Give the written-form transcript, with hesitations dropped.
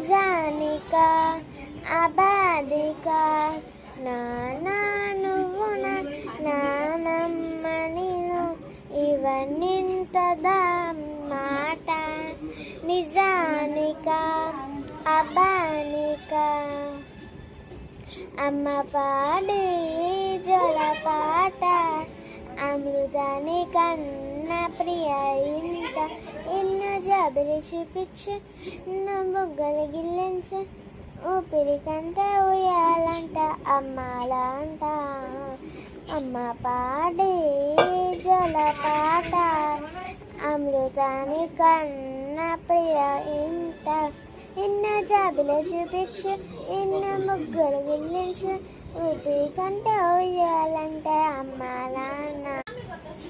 నిజానిక అబాధిక నానా నువ్వు నానమ్మ నేను ఇవన్నింతదా మాట నిజానిక అబానిక అమ్మ పాడే జలపాట అమృతాని కన్న ప్రియ ఇంత ఎన్నో జాబిలి చూపించు నా బొగ్గలు గిల్లించు ఊపిరి కంట ఉయ్యాలంట అమ్మాలంట అమ్మ పాడే జలపాట అమృతాని కన్న ప్రియ ఇంత ఎన్నో జాబిలి చూపించు ఎన్నో ముగ్గులు గిల్లించు ఊపిరి కంట ఉయ్యాలంట అమ్మాలన్న